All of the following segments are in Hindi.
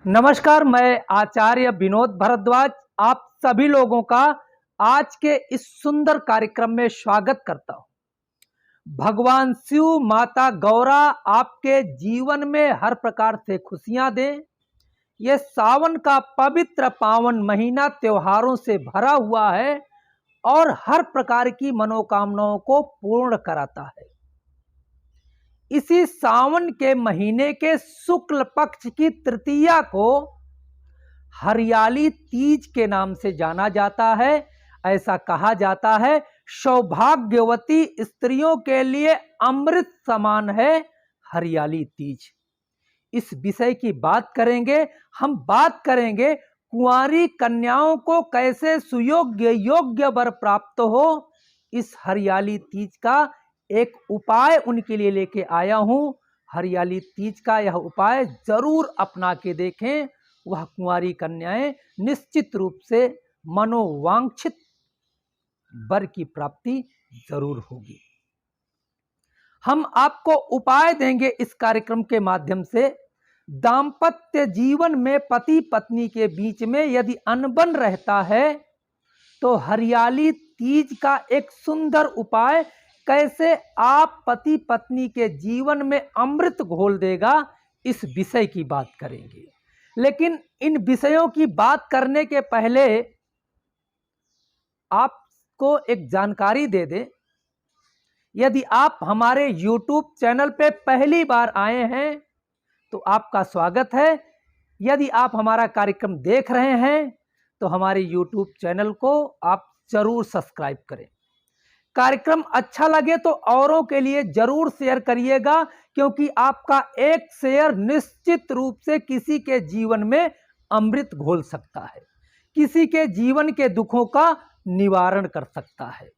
नमस्कार, मैं आचार्य विनोद भारद्वाज आप सभी लोगों का आज के इस सुंदर कार्यक्रम में स्वागत करता हूं। भगवान शिव, माता गौरा आपके जीवन में हर प्रकार से खुशियां दें। ये सावन का पवित्र पावन महीना त्योहारों से भरा हुआ है और हर प्रकार की मनोकामनाओं को पूर्ण कराता है। इसी सावन के महीने के शुक्ल पक्ष की तृतीया को हरियाली तीज के नाम से जाना जाता है। ऐसा कहा जाता है सौभाग्यवती स्त्रियों के लिए अमृत समान है हरियाली तीज। इस विषय की बात करेंगे। हम बात करेंगे कुंवारी कन्याओं को कैसे सुयोग्य योग्य वर प्राप्त हो। इस हरियाली तीज का एक उपाय उनके लिए लेके आया हूं। हरियाली तीज का यह उपाय जरूर अपना के देखें। वह कुंवारी कन्याएं निश्चित रूप से मनोवांछित वर की प्राप्ति जरूर होगी। हम आपको उपाय देंगे इस कार्यक्रम के माध्यम से। दाम्पत्य जीवन में पति पत्नी के बीच में यदि अनबन रहता है तो हरियाली तीज का एक सुंदर उपाय कैसे आप पति पत्नी के जीवन में अमृत घोल देगा, इस विषय की बात करेंगे। लेकिन इन विषयों की बात करने के पहले आपको एक जानकारी दे दें। यदि आप हमारे YouTube चैनल पे पहली बार आए हैं तो आपका स्वागत है। यदि आप हमारा कार्यक्रम देख रहे हैं तो हमारे YouTube चैनल को आप जरूर सब्सक्राइब करें। कार्यक्रम अच्छा लगे तो औरों के लिए जरूर शेयर करिएगा, क्योंकि आपका एक शेयर निश्चित रूप से किसी के जीवन में अमृत घोल सकता है, किसी के जीवन के दुखों का निवारण कर सकता है।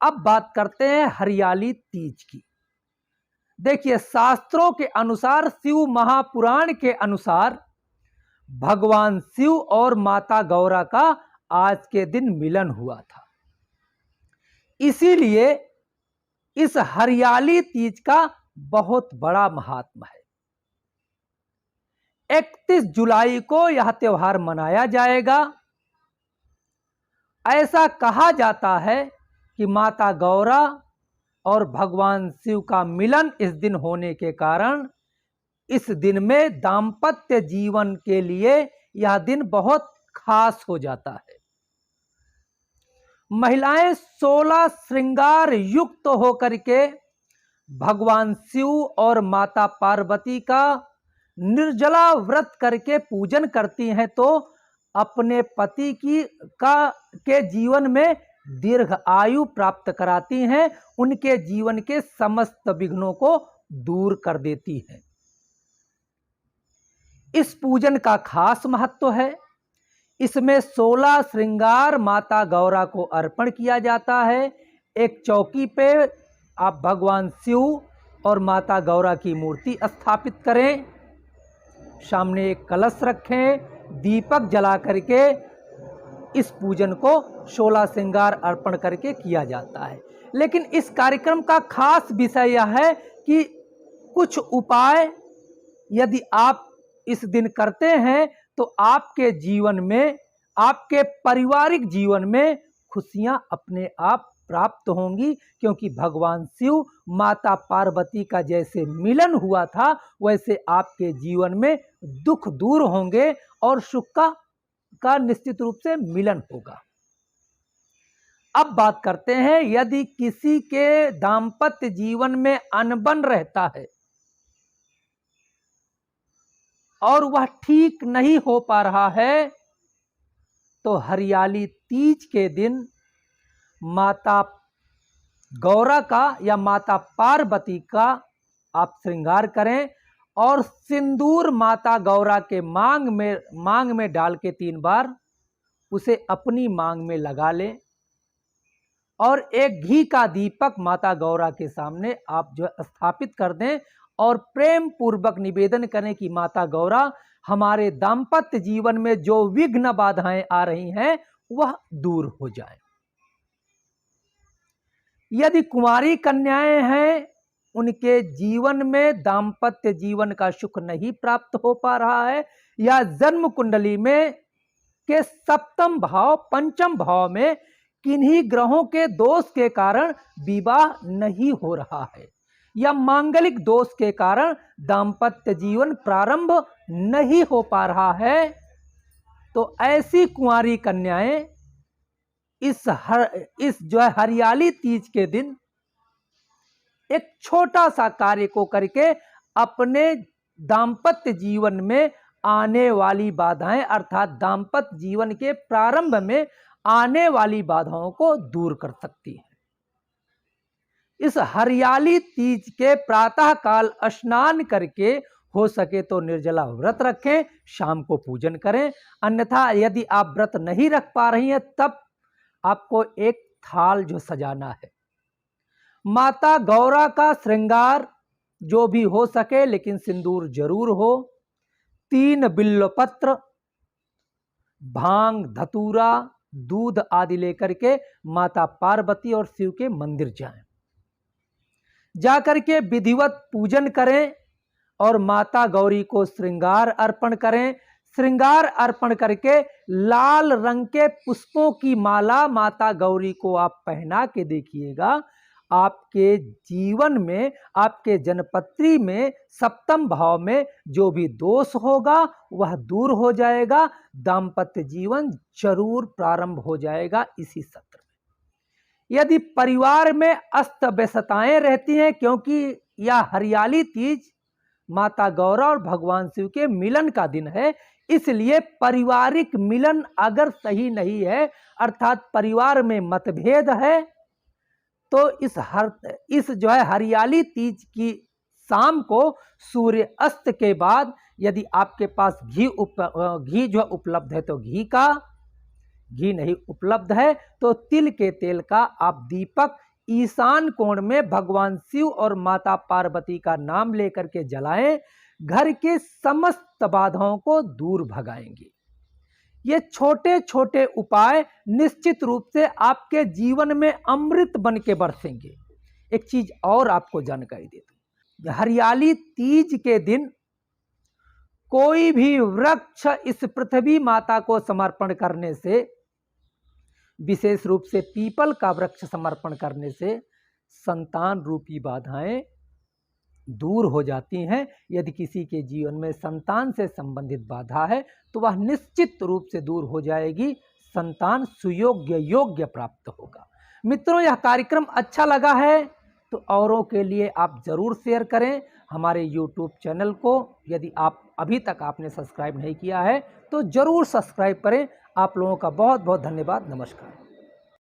अब बात करते हैं हरियाली तीज की। देखिए, शास्त्रों के अनुसार, शिव महापुराण के अनुसार भगवान शिव और माता गौरा का आज के दिन मिलन हुआ था। इसीलिए इस हरियाली तीज का बहुत बड़ा महात्मा है। 31 जुलाई को यह त्योहार मनाया जाएगा। ऐसा कहा जाता है कि माता गौरा और भगवान शिव का मिलन इस दिन होने के कारण इस दिन में दाम्पत्य जीवन के लिए यह दिन बहुत खास हो जाता है। महिलाएं 16 श्रृंगार युक्त होकर के भगवान शिव और माता पार्वती का निर्जला व्रत करके पूजन करती हैं तो अपने पति के जीवन में दीर्घ आयु प्राप्त कराती हैं, उनके जीवन के समस्त विघ्नों को दूर कर देती हैं। इस पूजन का खास महत्व है। इसमें 16 श्रृंगार माता गौरा को अर्पण किया जाता है। एक चौकी पे आप भगवान शिव और माता गौरा की मूर्ति स्थापित करें, सामने एक कलश रखें, दीपक जला करके इस पूजन को 16 श्रृंगार अर्पण करके किया जाता है। लेकिन इस कार्यक्रम का खास विषय यह है कि कुछ उपाय यदि आप इस दिन करते हैं तो आपके जीवन में, आपके पारिवारिक जीवन में खुशियां अपने आप प्राप्त होंगी, क्योंकि भगवान शिव माता पार्वती का जैसे मिलन हुआ था वैसे आपके जीवन में दुख दूर होंगे और सुख का निश्चित रूप से मिलन होगा। अब बात करते हैं, यदि किसी के दाम्पत्य जीवन में अनबन रहता है और वह ठीक नहीं हो पा रहा है तो हरियाली तीज के दिन माता गौरा का या माता पार्वती का आप श्रृंगार करें और सिंदूर माता गौरा के मांग में डाल के 3 बार उसे अपनी मांग में लगा लें और एक घी का दीपक माता गौरा के सामने आप जो स्थापित कर दें और प्रेम पूर्वक निवेदन करें कि माता गौरा, हमारे दाम्पत्य जीवन में जो विघ्न बाधाएं आ रही हैं वह दूर हो जाए। यदि कुंवारी कन्याएं हैं, उनके जीवन में दाम्पत्य जीवन का सुख नहीं प्राप्त हो पा रहा है, या जन्म कुंडली में के सप्तम भाव पंचम भाव में किन्हीं ग्रहों के दोष के कारण विवाह नहीं हो रहा है या मांगलिक दोष के कारण दाम्पत्य जीवन प्रारंभ नहीं हो पा रहा है, तो ऐसी कुंवारी कन्याएं इस जो है हरियाली तीज के दिन एक छोटा सा कार्य को करके अपने दाम्पत्य जीवन में आने वाली बाधाएं अर्थात दाम्पत्य जीवन के प्रारंभ में आने वाली बाधाओं को दूर कर सकती है। इस हरियाली तीज के प्रातः काल स्नान करके हो सके तो निर्जला व्रत रखें, शाम को पूजन करें। अन्यथा यदि आप व्रत नहीं रख पा रही हैं तब आपको एक थाल जो सजाना है, माता गौरा का श्रृंगार जो भी हो सके लेकिन सिंदूर जरूर हो, 3 बिल्वपत्र, भांग, धतूरा, दूध आदि लेकर के माता पार्वती और शिव के मंदिर जाएं, जाकर के विधिवत पूजन करें और माता गौरी को श्रृंगार अर्पण करें। श्रृंगार अर्पण करके लाल रंग के पुष्पों की माला माता गौरी को आप पहना के देखिएगा, आपके जीवन में, आपके जनपत्री में सप्तम भाव में जो भी दोष होगा वह दूर हो जाएगा, दाम्पत्य जीवन जरूर प्रारंभ हो जाएगा इसी सत्र में। यदि परिवार में अस्त व्यस्तताएं रहती हैं, क्योंकि यह हरियाली तीज माता गौरा और भगवान शिव के मिलन का दिन है, इसलिए पारिवारिक मिलन अगर सही नहीं है अर्थात परिवार में मतभेद है, तो इस जो है हरियाली तीज की शाम को सूर्य अस्त के बाद यदि आपके पास घी जो उपलब्ध है तो घी का, घी नहीं उपलब्ध है तो तिल के तेल का आप दीपक ईशान कोण में भगवान शिव और माता पार्वती का नाम लेकर के जलाएं, घर के समस्त बाधाओं को दूर भगाएंगे। ये छोटे छोटे उपाय निश्चित रूप से आपके जीवन में अमृत बन के बरसेंगे। एक चीज और आपको जानकारी दे दूं, हरियाली तीज के दिन कोई भी वृक्ष इस पृथ्वी माता को समर्पण करने से, विशेष रूप से पीपल का वृक्ष समर्पण करने से संतान रूपी बाधाएं दूर हो जाती हैं। यदि किसी के जीवन में संतान से संबंधित बाधा है तो वह निश्चित रूप से दूर हो जाएगी, संतान सुयोग्य योग्य प्राप्त होगा। मित्रों, यह कार्यक्रम अच्छा लगा है तो औरों के लिए आप जरूर शेयर करें। हमारे YouTube चैनल को यदि आप अभी तक आपने सब्सक्राइब नहीं किया है तो जरूर सब्सक्राइब करें। आप लोगों का बहुत बहुत धन्यवाद। नमस्कार।